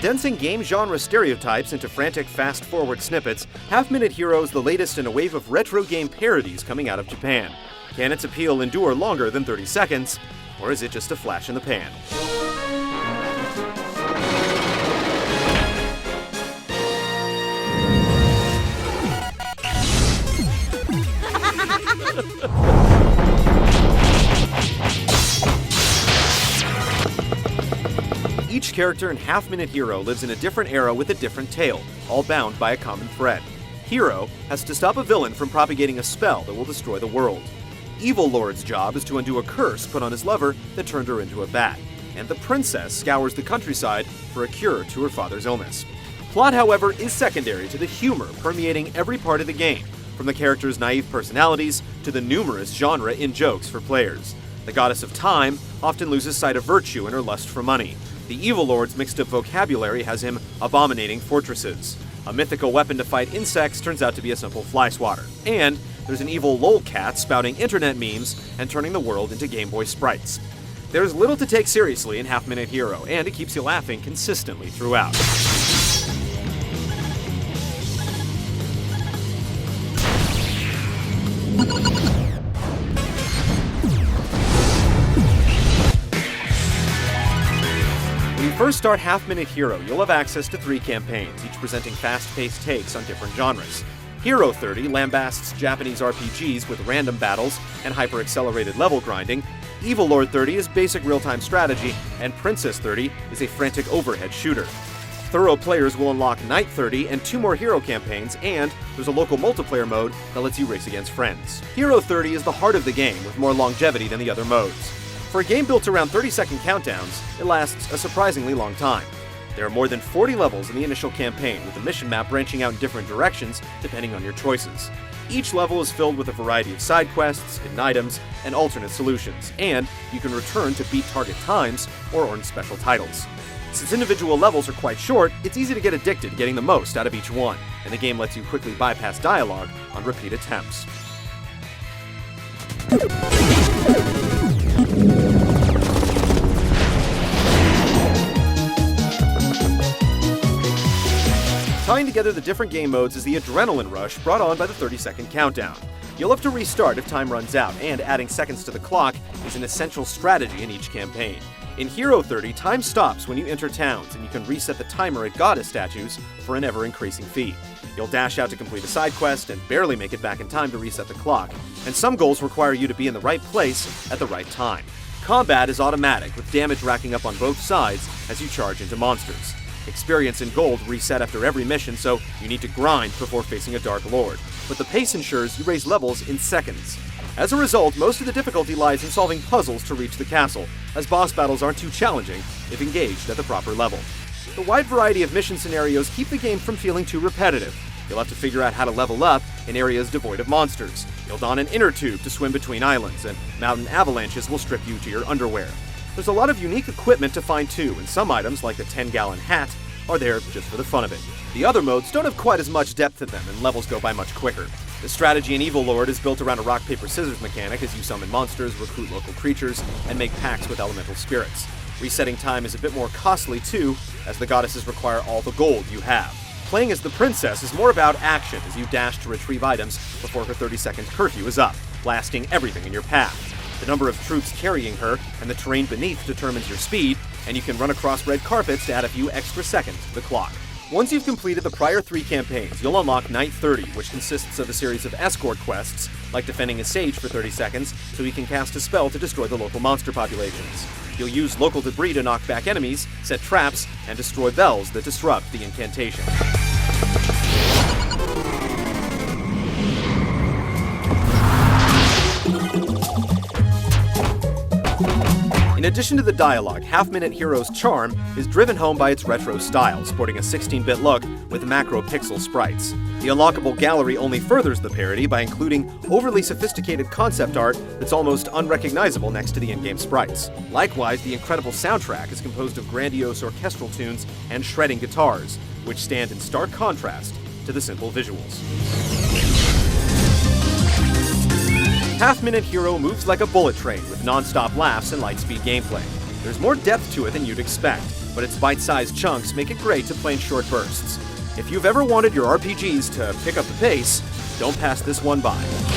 Condensing game genre stereotypes into frantic fast-forward snippets, Half-Minute Hero is the latest in a wave of retro game parodies coming out of Japan. Can its appeal endure longer than 30 seconds, or is it just a flash in the pan? Each character in Half-Minute Hero lives in a different era with a different tale, all bound by a common thread. Hero has to stop a villain from propagating a spell that will destroy the world. Evil Lord's job is to undo a curse put on his lover that turned her into a bat. And the princess scours the countryside for a cure to her father's illness. Plot, however, is secondary to the humor permeating every part of the game, from the characters' naive personalities to the numerous genre in-jokes for players. The goddess of time often loses sight of virtue in her lust for money. The Evil Lord's mixed-up vocabulary has him abominating fortresses. A mythical weapon to fight insects turns out to be a simple fly swatter. And there's an evil lolcat spouting internet memes and turning the world into Game Boy sprites. There's little to take seriously in Half-Minute Hero, and it keeps you laughing consistently throughout. When you first start Half-Minute Hero, you'll have access to 3 campaigns, each presenting fast-paced takes on different genres. Hero 30 lambasts Japanese RPGs with random battles and hyper-accelerated level grinding, Evil Lord 30 is basic real-time strategy, and Princess 30 is a frantic overhead shooter. Thorough players will unlock Night 30 and 2 more hero campaigns, and there's a local multiplayer mode that lets you race against friends. Hero 30 is the heart of the game, with more longevity than the other modes. For a game built around 30-second countdowns, it lasts a surprisingly long time. There are more than 40 levels in the initial campaign, with the mission map branching out in different directions depending on your choices. Each level is filled with a variety of side quests, hidden items, and alternate solutions, and you can return to beat target times or earn special titles. Since individual levels are quite short, it's easy to get addicted getting the most out of each one, and the game lets you quickly bypass dialogue on repeat attempts. Tying together the different game modes is the adrenaline rush brought on by the 30-second countdown. You'll have to restart if time runs out, and adding seconds to the clock is an essential strategy in each campaign. In Hero 30, time stops when you enter towns, and you can reset the timer at goddess statues for an ever-increasing fee. You'll dash out to complete a side quest and barely make it back in time to reset the clock, and some goals require you to be in the right place at the right time. Combat is automatic, with damage racking up on both sides as you charge into monsters. Experience and gold reset after every mission, so you need to grind before facing a Dark Lord. But the pace ensures you raise levels in seconds. As a result, most of the difficulty lies in solving puzzles to reach the castle, as boss battles aren't too challenging if engaged at the proper level. The wide variety of mission scenarios keep the game from feeling too repetitive. You'll have to figure out how to level up in areas devoid of monsters. You'll don an inner tube to swim between islands, and mountain avalanches will strip you to your underwear. There's a lot of unique equipment to find too, and some items, like the 10-gallon hat, are there just for the fun of it. The other modes don't have quite as much depth to them, and levels go by much quicker. The strategy in Evil Lord is built around a rock-paper-scissors mechanic as you summon monsters, recruit local creatures, and make pacts with elemental spirits. Resetting time is a bit more costly too, as the goddesses require all the gold you have. Playing as the princess is more about action as you dash to retrieve items before her 30-second curfew is up, blasting everything in your path. The number of troops carrying her and the terrain beneath determines your speed, and you can run across red carpets to add a few extra seconds to the clock. Once you've completed the prior 3 campaigns, you'll unlock Night 30, which consists of a series of escort quests, like defending a sage for 30 seconds so he can cast a spell to destroy the local monster populations. You'll use local debris to knock back enemies, set traps, and destroy bells that disrupt the incantation. In addition to the dialogue, Half-Minute Hero's charm is driven home by its retro style, sporting a 16-bit look with macro-pixel sprites. The unlockable gallery only furthers the parody by including overly sophisticated concept art that's almost unrecognizable next to the in-game sprites. Likewise, the incredible soundtrack is composed of grandiose orchestral tunes and shredding guitars, which stand in stark contrast to the simple visuals. Half-Minute Hero moves like a bullet train with non-stop laughs and light-speed gameplay. There's more depth to it than you'd expect. but its bite-sized chunks make it great to play in short bursts. If you've ever wanted your RPGs to pick up the pace, don't pass this one by.